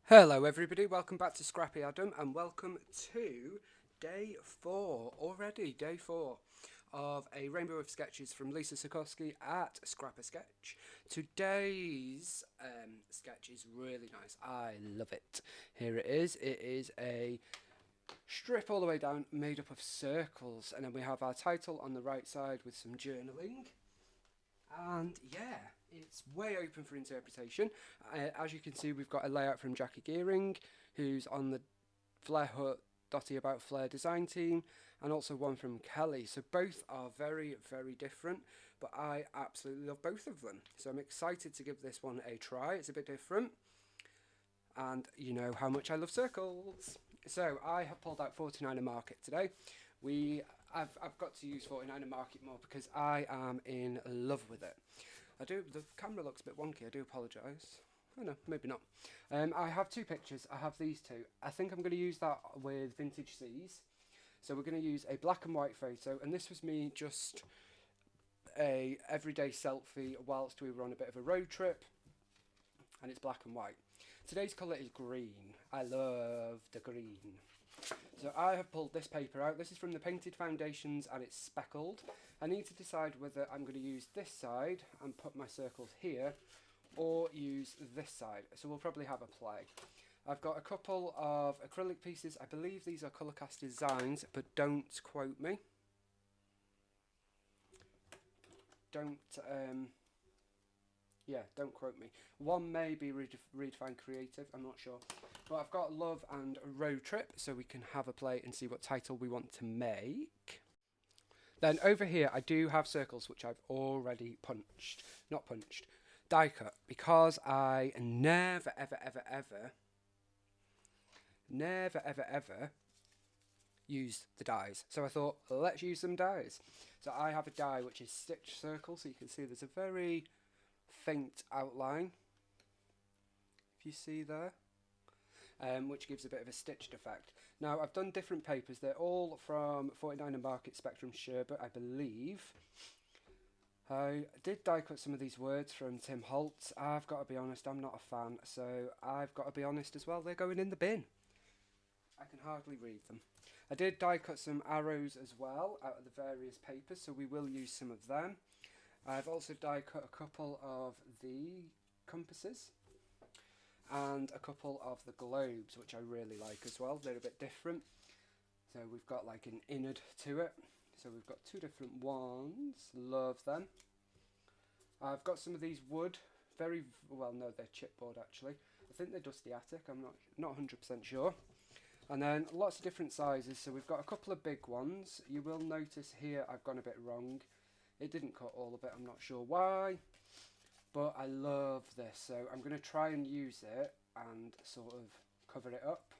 Hello, everybody. Welcome back to Scrappy Adam, and welcome to day four already. Day four of a rainbow of sketches from Lisa Sikorsky at Scrapper Sketch. Today's sketch is really nice. I love it. Here it is. It is a strip all the way down, made up of circles, and then we have our title on the right side with some journaling. And yeah, it's way open for interpretation. As you can see, we've got a layout from Jackie Gearing, who's on the Flair Hut Dotty About Flair design team, and also one from Kelly. So both are very, very different, but I absolutely love both of them. So I'm excited to give this one a try. It's a bit different, and you know how much I love circles. So I have pulled out 49er Market today. We I've got to use 49er Market more because I am in love with it. I do. The camera looks a bit wonky. I do apologise. Oh no, maybe not. I have two pictures. I have these two. I think I'm going to use that with Vintage Seas. So we're going to use a black and white photo, and this was me just a everyday selfie whilst we were on a bit of a road trip, and it's black and white. Today's colour is green. I love the green. So I have pulled this paper out. This is from the Painted Foundations and it's speckled. I need to decide whether I'm going to use this side and put my circles here or use this side. So we'll probably have a play. I've got a couple of acrylic pieces. I believe these are colour cast designs, but don't quote me. Don't don't quote me. One may be redefined creative, I'm not sure. But I've got Love and Road Trip, so we can have a play and see what title we want to make. Then over here, I do have circles which I've already punched. Not punched, die cut, because I never ever use the dies. So I thought, let's use some dies. So I have a die which is stitched circle, so you can see there's a very faint outline, if you see there, which gives a bit of a stitched effect. Now I've done different papers. They're all from 49 and Market Spectrum Sherbet, I believe. I did die cut some of these words from Tim Holtz. I've got to be honest, I'm not a fan, so I've got to be honest as well, they're going in the bin. I can hardly read them. I did die cut some arrows as well out of the various papers, so we will use some of them. I've also die cut a couple of the compasses and a couple of the globes, which I really like as well. They're a bit different. So we've got like an innard to it. So we've got two different ones. Love them. I've got some of these wood. Very well, no, they're chipboard actually. I think they're Dusty Attic. I'm not 100% sure. And then lots of different sizes. So we've got a couple of big ones. You will notice here I've gone a bit wrong. It didn't cut all of it. I'm not sure why. But I love this, so I'm going to try and use it and sort of cover it up.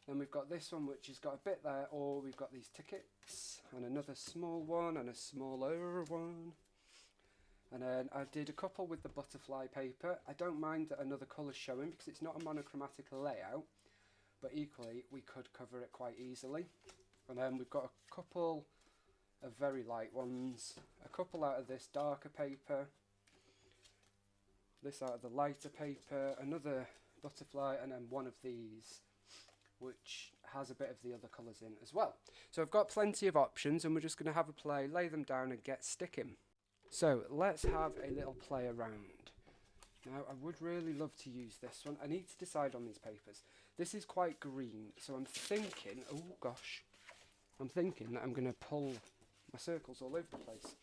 Then we've got this one which has got a bit there, or we've got these tickets, and another small one, and a smaller one. And then I did a couple with the butterfly paper. I don't mind that another colour's showing because it's not a monochromatic layout, but equally we could cover it quite easily. And then we've got a couple of very light ones, a couple out of this darker paper, this out of the lighter paper, another butterfly, and then one of these which has a bit of the other colours in as well. So I've got plenty of options and we're just going to have a play, lay them down and get sticking. So let's have a little play around. Now I would really love to use this one. I need to decide on these papers. This is quite green, so I'm thinking, oh gosh, I'm thinking that I'm going to pull my circles all over the place.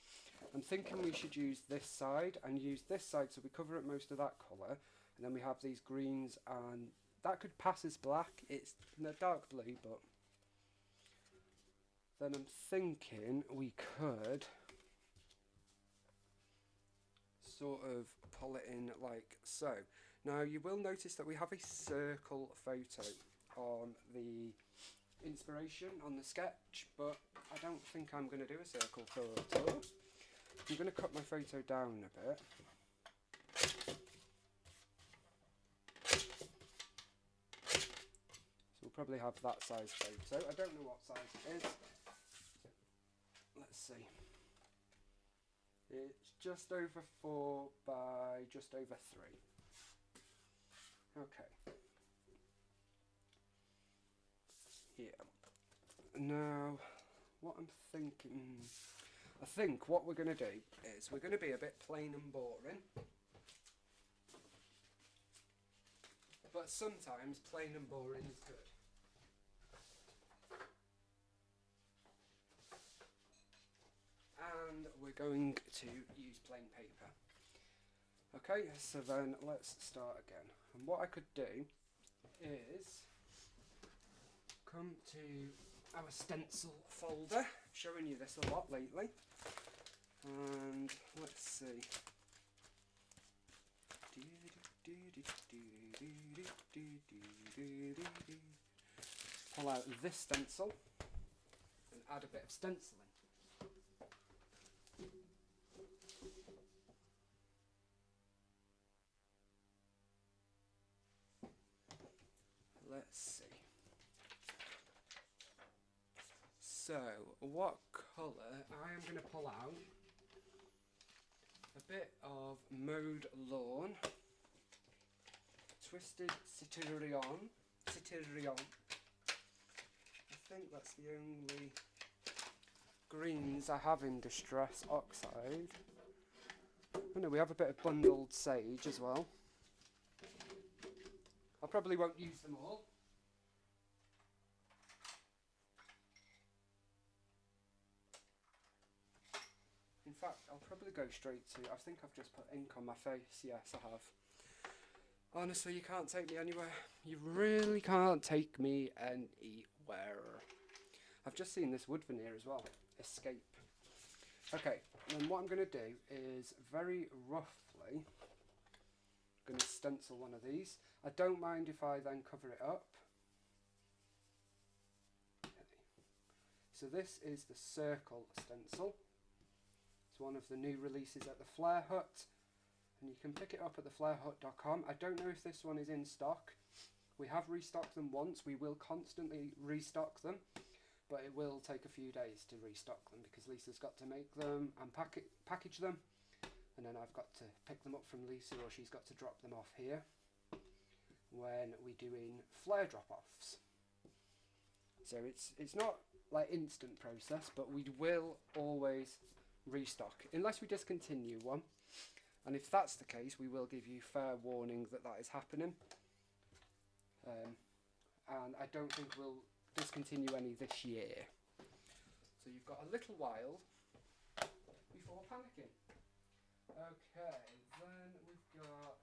I'm thinking we should use this side and use this side so we cover up most of that colour, and then we have these greens, and that could pass as black. It's dark blue, but then I'm thinking we could sort of pull it in like so. Now you will notice that we have a circle photo on the inspiration on the sketch, but I don't think I'm going to do a circle photo. I'm going to cut my photo down a bit. So we'll probably have that size photo. I don't know what size it is. Let's see. It's just over 4 by just over 3. Okay. here. Now, what I'm thinking, I think what we're going to do is we're going to be a bit plain and boring. But sometimes plain and boring is good. And we're going to use plain paper. Okay, so then let's start again. And what I could do is come to our stencil folder, showing you this a lot lately. And let's see. Pull out this stencil and add a bit of stenciling. Let's see. So, what colour? I am going to pull out a bit of Mowed Lawn, Twisted Citirion. I think that's the only greens I have in Distress Oxide. Oh no, we have a bit of Bundled Sage as well. I probably won't use them all. In fact, I'll probably go straight to, I think I've just put ink on my face. Yes, I have. Honestly, you can't take me anywhere. You really can't take me anywhere. I've just seen this wood veneer as well. Escape. Okay, and what I'm going to do is very roughly going to stencil one of these. I don't mind if I then cover it up. Okay. So this is the circle stencil. It's one of the new releases at the Flare Hut, and you can pick it up at theflarehut.com. I don't know if this one is in stock. We have restocked them once. We will constantly restock them, but it will take a few days to restock them because Lisa's got to make them and package them, and then I've got to pick them up from Lisa, or she's got to drop them off here when we're doing flare drop-offs. So it's not like instant process, but we will always restock unless we discontinue one, and if that's the case, we will give you fair warning that that is happening. And I don't think we'll discontinue any this year. So you've got a little while before panicking. Okay, then we've got...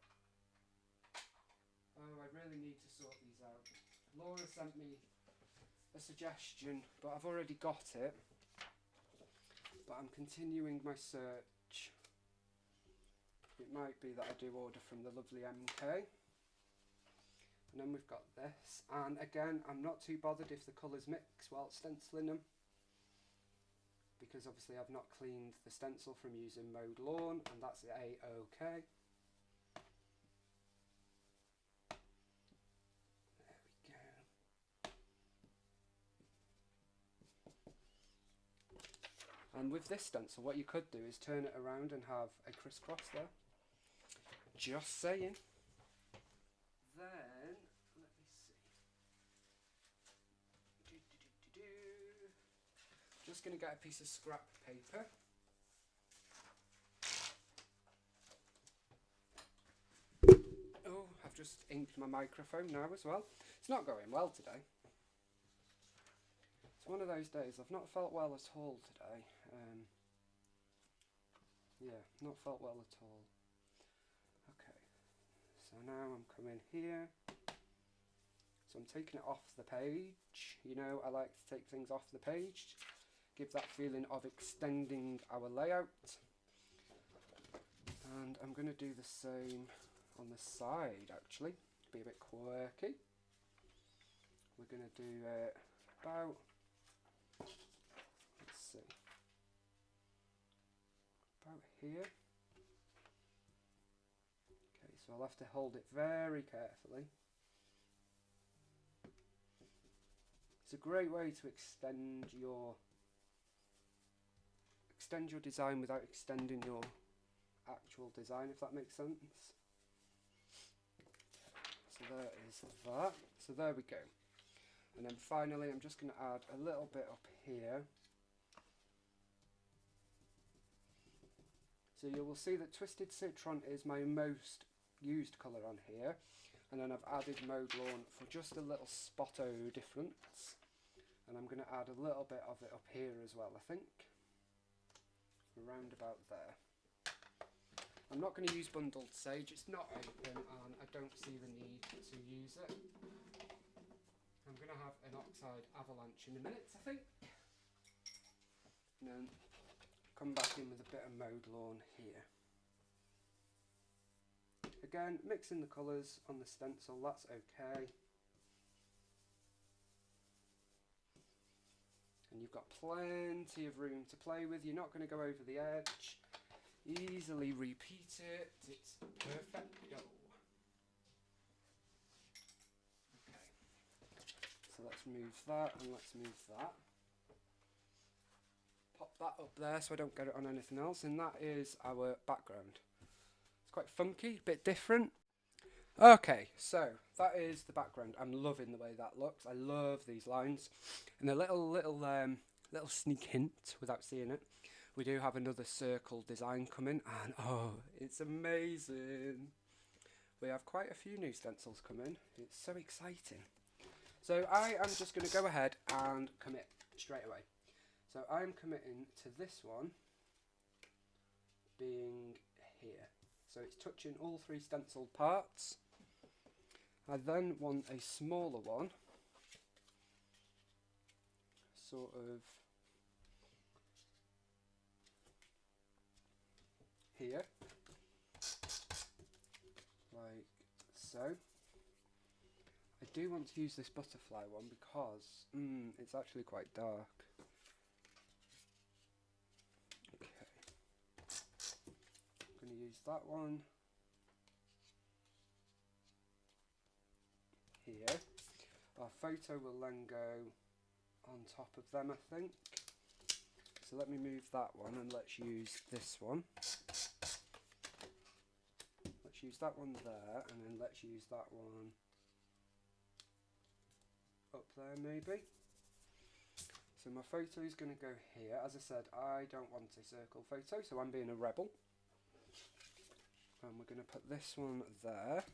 Oh, I really need to sort these out. Laura sent me a suggestion, but I've already got it. But I'm continuing my search. It might be that I do order from the lovely MK. And then we've got this, and again, I'm not too bothered if the colours mix while stenciling them, because obviously I've not cleaned the stencil from using Mowed Lawn, and that's A-OK. There we go. And with this stencil, what you could do is turn it around and have a crisscross there. Just saying. Then, let me see. Just going to get a piece of scrap paper. Oh, I've just inked my microphone now as well. It's not going well today. It's one of those days. I've not felt well at all today. Yeah, not felt well at all. Okay, so now I'm coming here. So I'm taking it off the page. You know, I like to take things off the page. Give that feeling of extending our layout. And I'm going to do the same on the side, actually. Be a bit quirky. We're going to do about... Let's see. About here. Okay, so I'll have to hold it very carefully. It's a great way to extend your design without extending your actual design, if that makes sense. So there is that. So there we go. And then finally I'm just going to add a little bit up here. So you will see that Twisted Citron is my most used colour on here. And then I've added Mowed Lawn for just a little spotto difference. And I'm going to add a little bit of it up here as well, I think. Around about there. I'm not going to use Bundled Sage, it's not open and I don't see the need to use it. I'm going to have an Oxide Avalanche in a minute, I think. And then come back in with a bit of Mowed Lawn here. Again, mixing the colours on the stencil, that's okay. And you've got plenty of room to play with, you're not going to go over the edge. Easily repeat it, it's perfecto. Okay, so let's move that and let's move that. Pop that up there so I don't get it on anything else, and that is our background. It's quite funky, a bit different. Okay, so that is the background. I'm loving the way that looks. I love these lines. And a little sneak hint without seeing it. We do have another circle design coming, and oh, it's amazing. We have quite a few new stencils coming. It's so exciting. So I am just going to go ahead and commit straight away. So I'm committing to this one being here. So it's touching all three stenciled parts. I then want a smaller one, sort of here, like so. I do want to use this butterfly one because it's actually quite dark. Okay, I'm going to use that one here. Our photo will then go on top of them, I think. So let me move that one and let's use this one. Let's use that one there, and then let's use that one up there maybe. So my photo is going to go here. As I said, I don't want a circle photo, so I'm being a rebel. And we're going to put this one there.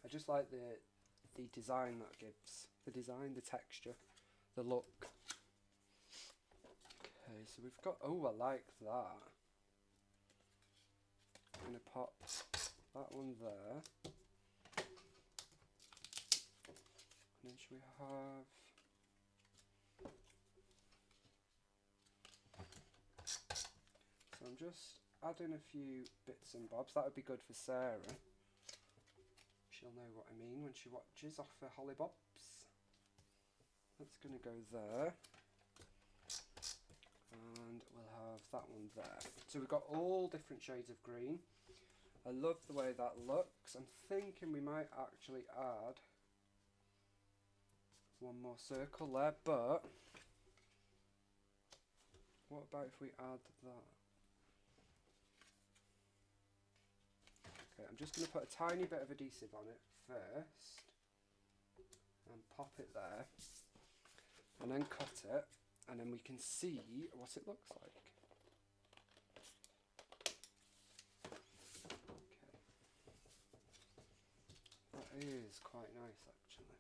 I just like the design that gives. The design, the texture, the look. Okay, so we've got, oh, I like that. I'm going to pop that one there. And then should we have... So I'm just adding a few bits and bobs. That would be good for Sarah. She'll know what I mean when she watches off her Hollybobs. That's going to go there. And we'll have that one there. So we've got all different shades of green. I love the way that looks. I'm thinking we might actually add one more circle there, but what about if we add that? Okay, I'm just going to put a tiny bit of adhesive on it first and pop it there and then cut it, and then we can see what it looks like. Okay, that is quite nice actually.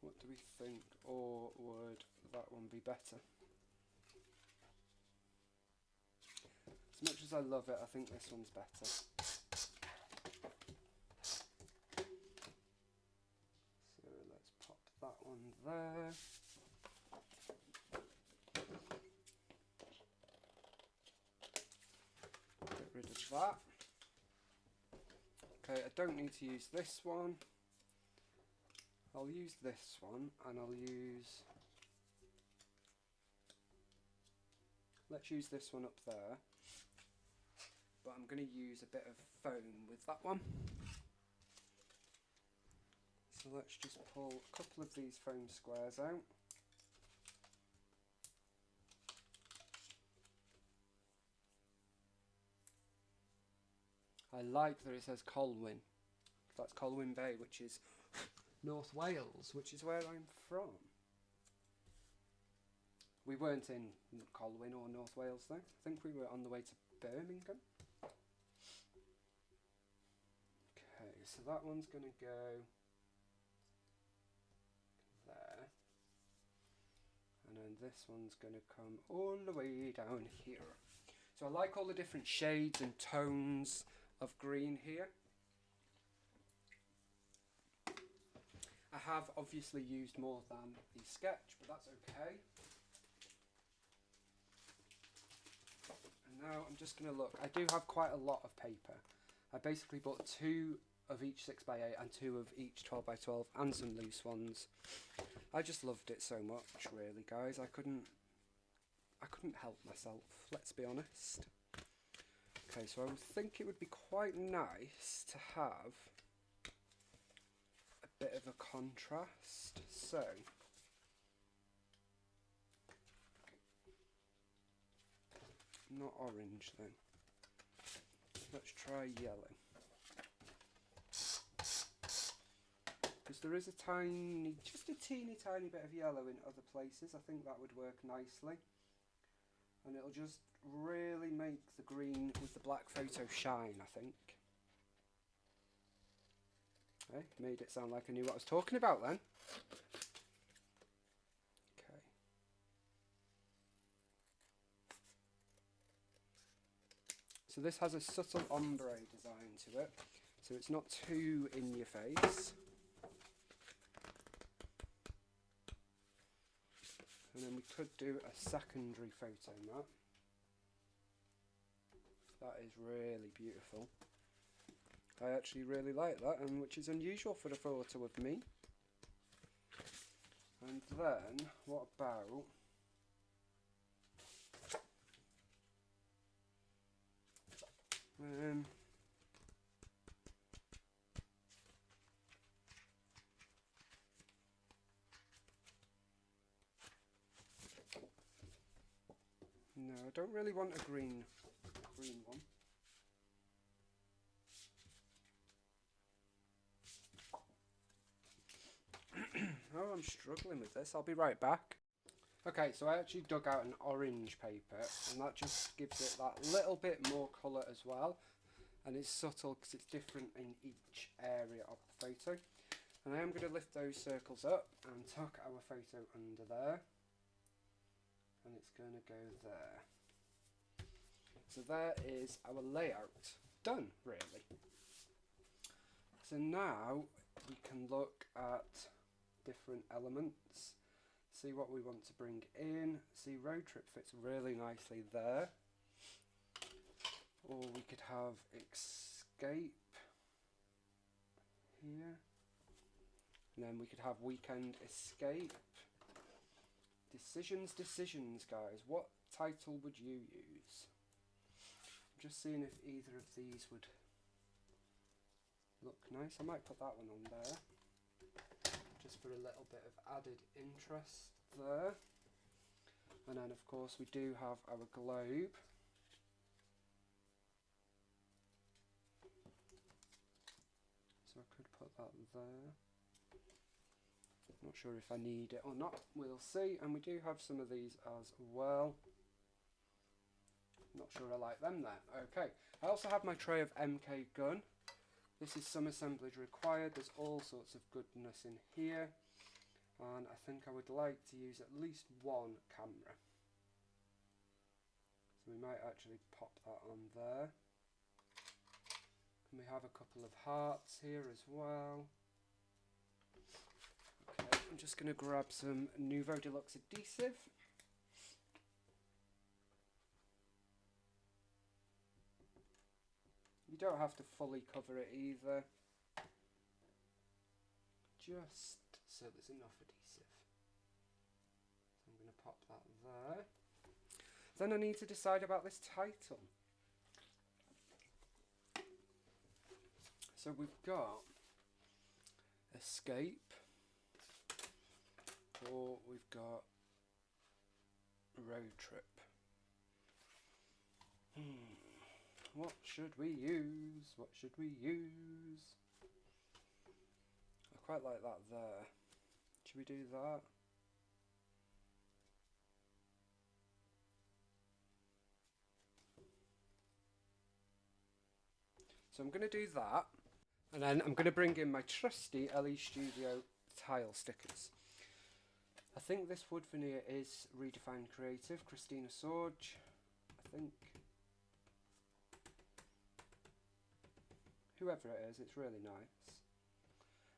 What do we think, or would that one be better? As much as I love it, I think this one's better. So let's pop that one there. Get rid of that. Okay, I don't need to use this one. I'll use this one, and I'll use... Let's use this one up there. But I'm going to use a bit of foam with that one. So let's just pull a couple of these foam squares out. I like that it says Colwyn. That's Colwyn Bay, which is North Wales, which is where I'm from. We weren't in Colwyn or North Wales though. I think we were on the way to Birmingham. Okay, so that one's going to go there. And then this one's going to come all the way down here. So I like all the different shades and tones of green here. I have obviously used more than the sketch, but that's okay. And now I'm just going to look. I do have quite a lot of paper. I basically bought 2 of each 6x8 and 2 of each 12x12 and some loose ones. I just loved it so much, really, guys. I couldn't help myself, let's be honest. Okay, so I would think it would be quite nice to have a bit of a contrast. So not orange then. Let's try yellow. Because there is a tiny, just a teeny tiny bit of yellow in other places. I think that would work nicely. And it'll just really make the green with the black photo shine, I think. Okay, made it sound like I knew what I was talking about then. Okay. So this has a subtle ombre design to it, so it's not too in your face. And then we could do a secondary photo mat. That is really beautiful. I actually really like that, and which is unusual for a photo of me. And then, what about no, I don't really want a green one. Oh, I'm struggling with this. I'll be right back. Okay, so I actually dug out an orange paper, and that just gives it that little bit more colour as well. And it's subtle because it's different in each area of the photo. And I am going to lift those circles up and tuck our photo under there. And it's going to go there. So there is our layout done, really. So now we can look at different elements, see what we want to bring in. See, road trip fits really nicely there. Or we could have escape here. And then we could have weekend escape. Decisions, guys. What title would you use? I'm just seeing if either of these would look nice. I might put that one on there, just for a little bit of added interest there. And then of course we do have our globe. So I could put that there. Not sure if I need it or not, we'll see. And we do have some of these as well. Not sure I like them there. Okay, I also have my tray of MK gun. This is some assemblage required. There's all sorts of goodness in here. And I think I would like to use at least one camera. So we might actually pop that on there. And we have a couple of hearts here as well. Okay, I'm just going to grab some Nouveau Deluxe adhesive. You don't have to fully cover it either, just so there's enough adhesive. So I'm going to pop that there. Then I need to decide about this title. So we've got escape, or we've got road trip. What should we use? What should we use? I quite like that there. Should we do that? So I'm going to do that, and then I'm going to bring in my trusty LE Studio tile stickers. I think this wood veneer is Redefined Creative, Christina Sorge, I think. Whoever it is, it's really nice.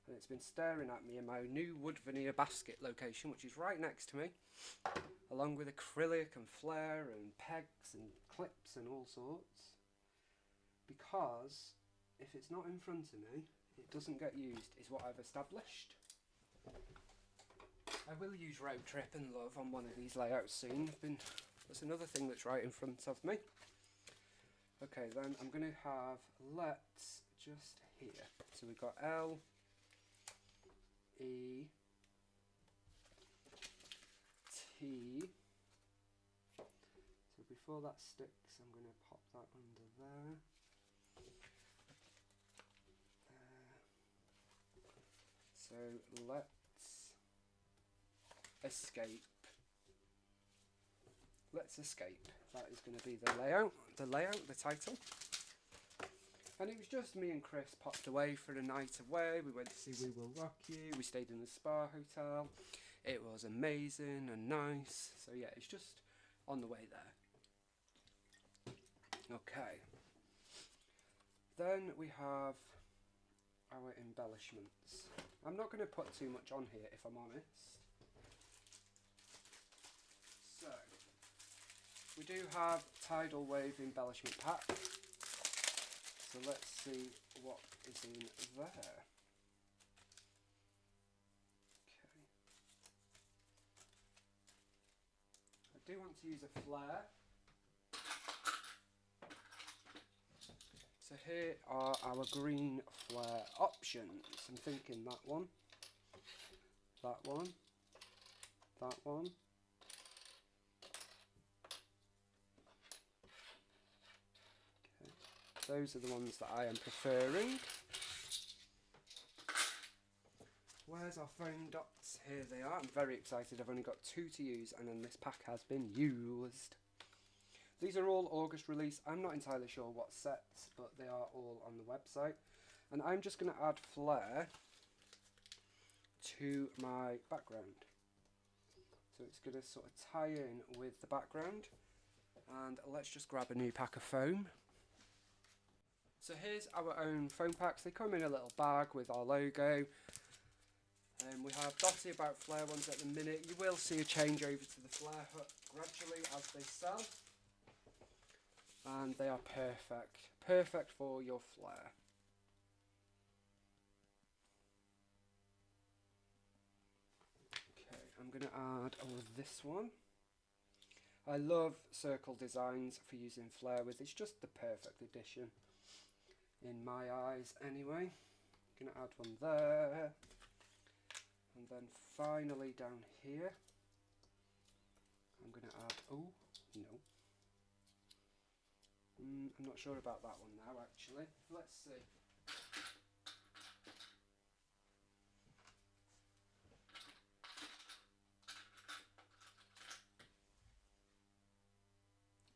And it's been staring at me in my new wood veneer basket location, which is right next to me, along with acrylic and flare and pegs and clips and all sorts. Because if it's not in front of me, it doesn't get used, is what I've established. I will use Road Trip and Love on one of these layouts soon. There's another thing that's right in front of me. Okay, then I'm going to have, let's just here. So we've got L, E, T. So before that sticks, I'm going to pop that under there. So let's escape. Let's escape. That is going to be the layout, the title. And it was just me and Chris popped away for a night away. We went to see We Will Rock You. We stayed in the spa hotel. It was amazing and nice. So yeah, it's just on the way there. Okay. Then we have our embellishments. I'm not going to put too much on here if I'm honest. So, we do have Tidal Wave embellishment pack. So let's see what is in there. Okay. I do want to use a flare. So here are our green flare options. I'm thinking that one, that one, that one. Okay. Those are the ones that I am preferring. Where's our foam dots? Here they are. I'm very excited. I've only got 2 to use, and then this pack has been used. These are all August release. I'm not entirely sure what sets, but they are all on the website. And I'm just going to add flare to my background. So it's going to sort of tie in with the background. And let's just grab a new pack of foam. So here's our own foam packs. They come in a little bag with our logo. We have dotty about flare ones at the minute. You will see a change over to the flare hut gradually as they sell. And they are perfect for your flare. Okay, I'm going to add this one. I love circle designs for using flare with. It's just the perfect addition in my eyes anyway. I'm going to add one there. And then finally down here, I'm going to add, oh, no. I'm not sure about that one now, actually. Let's see.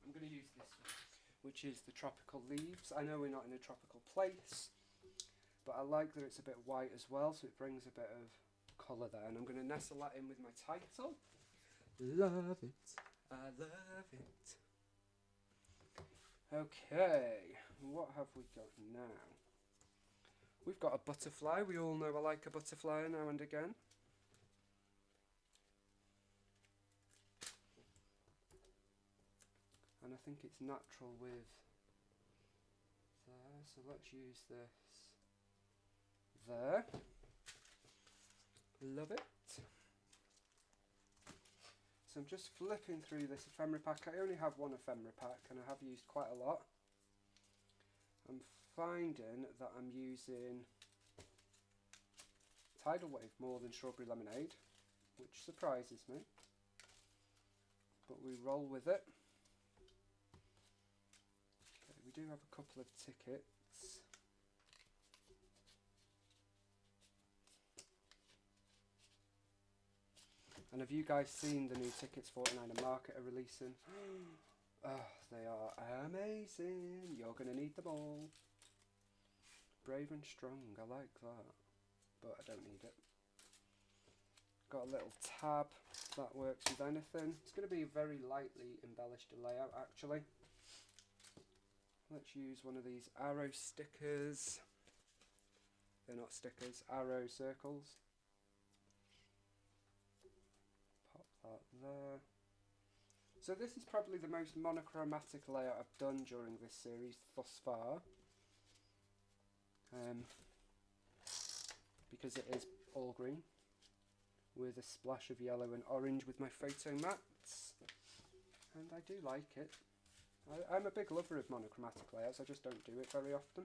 I'm going to use this one, which is the tropical leaves. I know we're not in a tropical place, but I like that it's a bit white as well, so it brings a bit of colour there. And I'm going to nestle that in with my title. Love it. I love it. Okay, what have we got now? We've got a butterfly. We all know I like a butterfly now and again. And I think it's natural with there, so let's use this there. Love it. So I'm just flipping through this ephemera pack. I only have one ephemera pack and I have used quite a lot. I'm finding that I'm using Tidal Wave more than Strawberry Lemonade, which surprises me. But we roll with it. Okay, we we do have a couple of tickets. And have you guys seen the new tickets 49 Market are releasing? Oh, they are amazing. You're going to need them all. Brave and strong, I like that. But I don't need it. Got a little tab that works with anything. It's going to be a very lightly embellished layout actually. Let's use one of these arrow stickers. They're not stickers, arrow circles. Pop that there. So this is probably the most monochromatic layout I've done during this series thus far. Because it is all green with a splash of yellow and orange with my photo mats. And I do like it. I'm a big lover of monochromatic layouts, I just don't do it very often.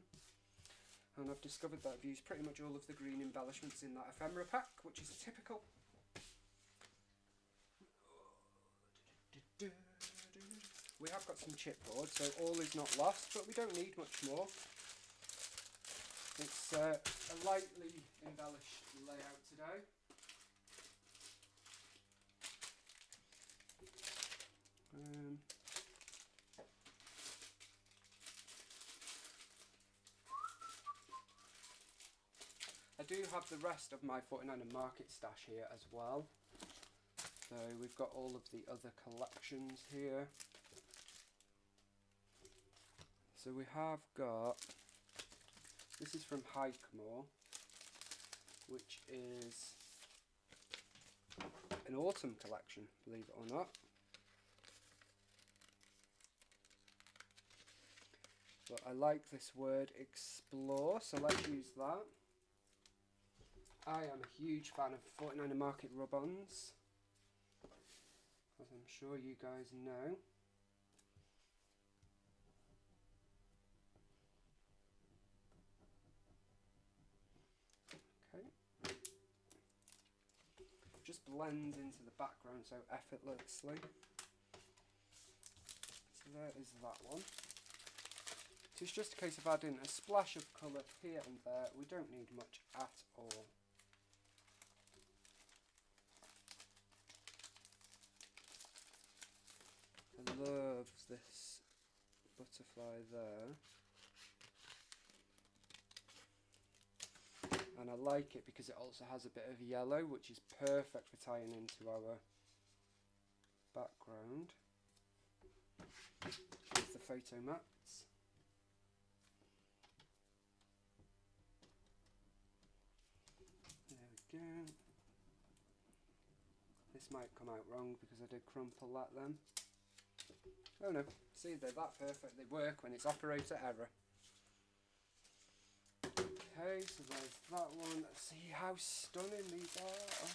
And I've discovered that I've used pretty much all of the green embellishments in that ephemera pack, which is typical. We have got some chipboard, so all is not lost, but we don't need much more. It's a lightly embellished layout today. I do have the rest of my 49 Market stash here as well. So we've got all of the other collections here. So we have got, this is from Hikemore, which is an autumn collection, believe it or not. But I like this word explore, so let's use that. I am a huge fan of 49 Market rub-ons, as I'm sure you guys know. Okay. Just blends into the background so effortlessly. So there is that one. So it's just a case of adding a splash of colour here and there. We don't need much at all. I love this butterfly there. And I like it because it also has a bit of yellow, which is perfect for tying into our background with the photo mats. There we go. This might come out wrong because I did crumple that then. Oh no, see, they're that perfect. They work when it's operator error. Okay, so there's that one. See how stunning these are. Oh.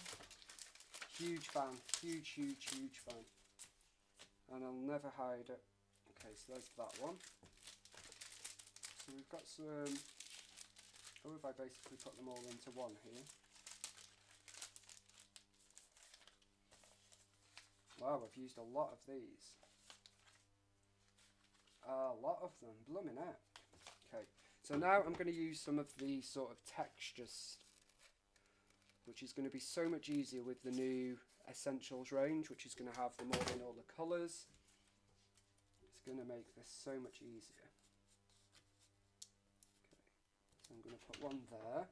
Huge fan, huge fan. And I'll never hide it. Okay, so there's that one. So we've got some, oh, if I basically put them all into one here. Wow, I've used a lot of these. A lot of them, blooming heck. Okay, so now I'm going to use some of the sort of textures, which is going to be so much easier with the new Essentials range, which is going to have them all in all the colours. It's going to make this so much easier. Okay, so I'm going to put one there.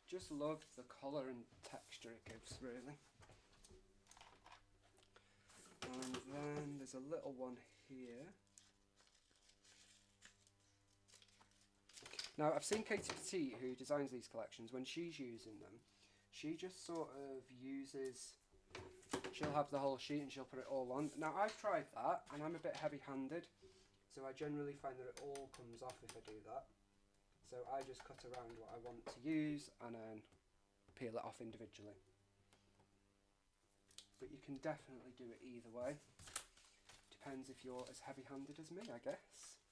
Just love the colour and texture it gives, really. And then there's a little one here. Now, I've seen Katie Petite, who designs these collections, when she's using them, she just sort of uses, she'll have the whole sheet and she'll put it all on. Now, I've tried that, and I'm a bit heavy-handed, so I generally find that it all comes off if I do that. So I just cut around what I want to use and then peel it off individually. But you can definitely do it either way. Depends if you're as heavy-handed as me, I guess.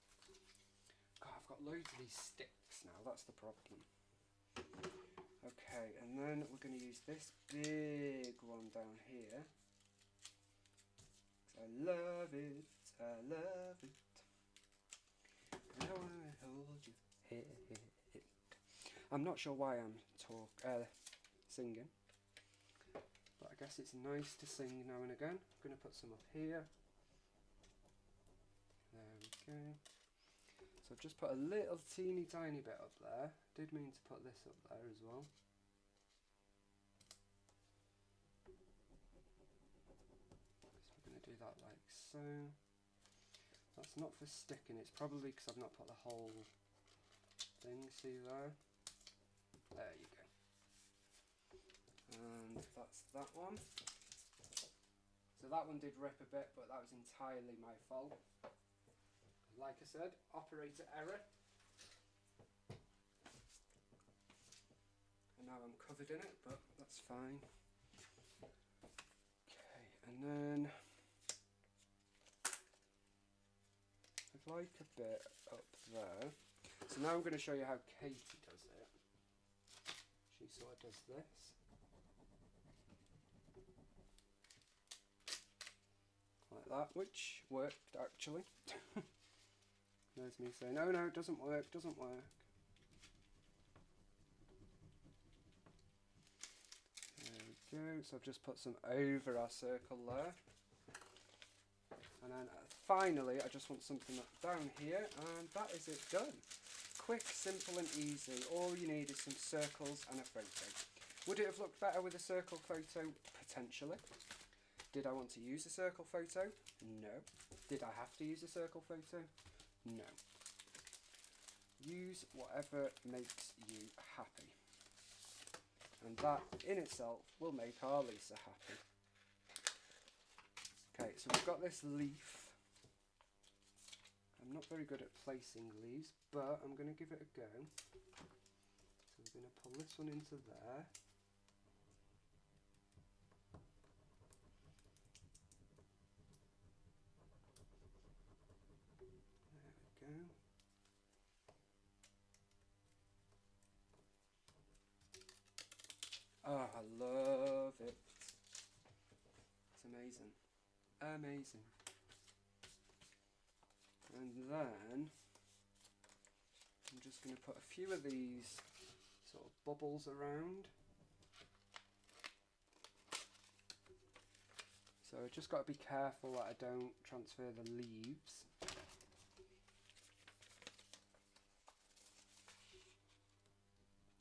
God, I've got loads of these sticks now, that's the problem. Okay, and then we're going to use this big one down here. I love it, I love it. And I want to hold you. I'm not sure why I'm singing, but I guess it's nice to sing now and again. I'm going to put some up here. There we go. So I've just put a little teeny tiny bit up there. Did mean to put this up there as well. So we're going to do that like so. That's not for sticking, it's probably because I've not put the whole thing, see there? There you go. And that's that one. So that one did rip a bit, but that was entirely my fault. Like I said, operator error. And now I'm covered in it, but that's fine. Okay, and then I'd like a bit up there. So now I'm going to show you how Katie does it. She sort of does this. Like that, which worked actually. There's me saying, oh no, it doesn't work, doesn't work. There we go, so I've just put some over our circle there. And then finally, I just want something down here, and that is it done. Quick, simple and easy. All you need is some circles and a photo. Would it have looked better with a circle photo? Potentially. Did I want to use a circle photo? No. Did I have to use a circle photo? No. Use whatever makes you happy. And that in itself will make our Lisa happy. Okay, so we've got this leaf. I'm not very good at placing leaves, but I'm going to give it a go. So we're going to pull this one into there. There we go. Oh, I love it. It's amazing. Amazing. And then I'm just going to put a few of these sort of bubbles around. So I've just got to be careful that I don't transfer the leaves.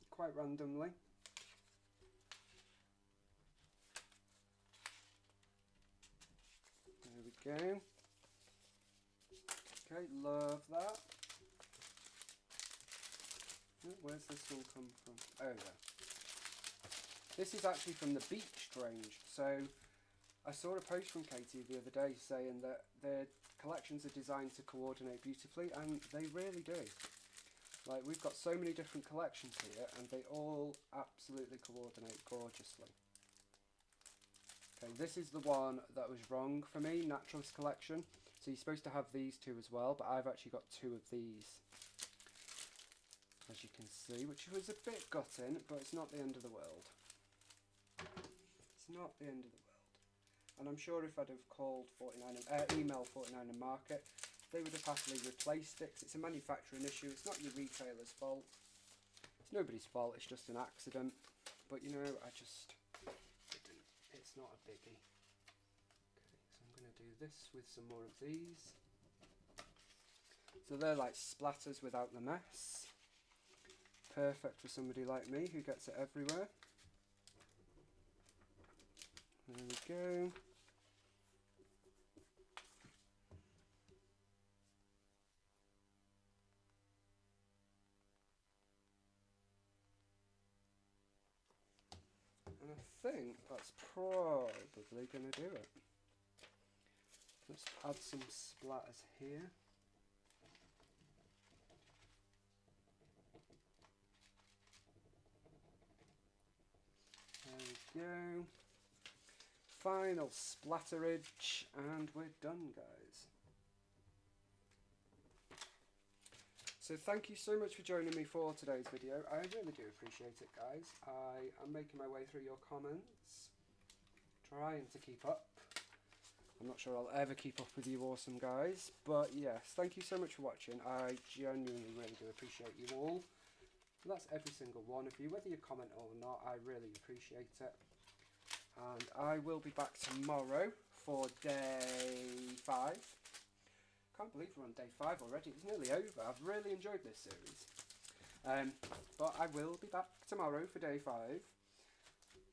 Quite randomly. There we go. Okay, love that. Oh, where's this one come from? Oh, yeah. This is actually from the beach range. So I saw a post from Katie the other day saying that their collections are designed to coordinate beautifully, and they really do. Like, we've got so many different collections here, and they all absolutely coordinate gorgeously. Okay, this is the one that was wrong for me, Naturalist Collection. So you're supposed to have these two as well, but I've actually got two of these, as you can see, which was a bit gutting, but it's not the end of the world. It's not the end of the world. And I'm sure if I'd have called email 49 and Market, they would have happily replaced it, 'cause it's a manufacturing issue. It's not your retailer's fault. It's nobody's fault, it's just an accident. But you know, it's not a biggie. Okay, so I'm going to do this with some more of these. So they're like splatters without the mess. Perfect for somebody like me who gets it everywhere. There we go. And I think that's probably going to do it. Let's add some splatters here. There we go. Final splatterage, and we're done, guys. So thank you so much for joining me for today's video. I really do appreciate it, guys. I am making my way through your comments, trying to keep up. I'm not sure I'll ever keep up with you awesome guys, but yes, thank you so much for watching. I genuinely really do appreciate you all. And that's every single one of you, whether you comment or not, I really appreciate it. And I will be back tomorrow for day 5. Can't believe we're on day 5 already, it's nearly over. I've really enjoyed this series. But I will be back tomorrow for day 5.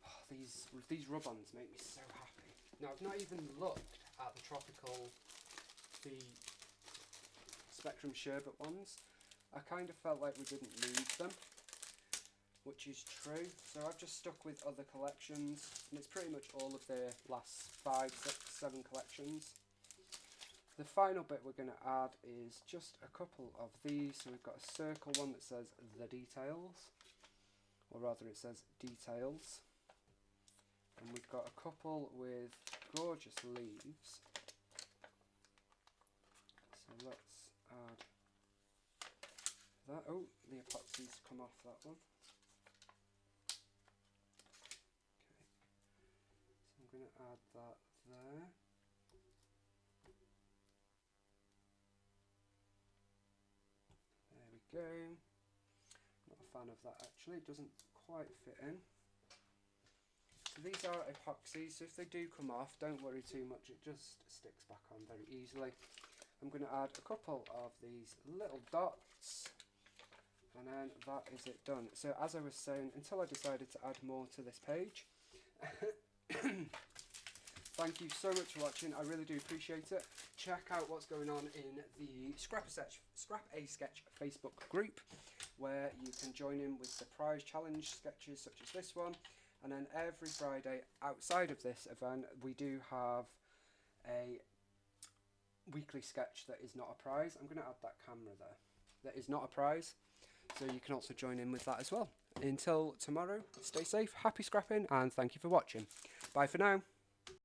Oh, these rub-ons make me so happy. Now, I've not even looked at the Spectrum Sherbet ones. I kind of felt like we didn't need them, which is true. So I've just stuck with other collections, and it's pretty much all of their last 5, 6, 7 collections. The final bit we're going to add is just a couple of these. So we've got a circle one that says The Details, or rather it says Details. And we've got a couple with gorgeous leaves. So let's add that. Oh, the epoxy's come off that one. Okay, so I'm going to add that there. There we go. Not a fan of that actually, it doesn't quite fit in. So these are epoxies, so if they do come off, don't worry too much, it just sticks back on very easily. I'm going to add a couple of these little dots, and then that is it done. So as I was saying, until I decided to add more to this page, thank you so much for watching, I really do appreciate it. Check out what's going on in the Scrap A Sketch Facebook group, where you can join in with the prize challenge sketches such as this one. And then every Friday outside of this event, we do have a weekly sketch that is not a prize. I'm going to add that camera there. That is not a prize. So you can also join in with that as well. Until tomorrow, stay safe, happy scrapping, and thank you for watching. Bye for now.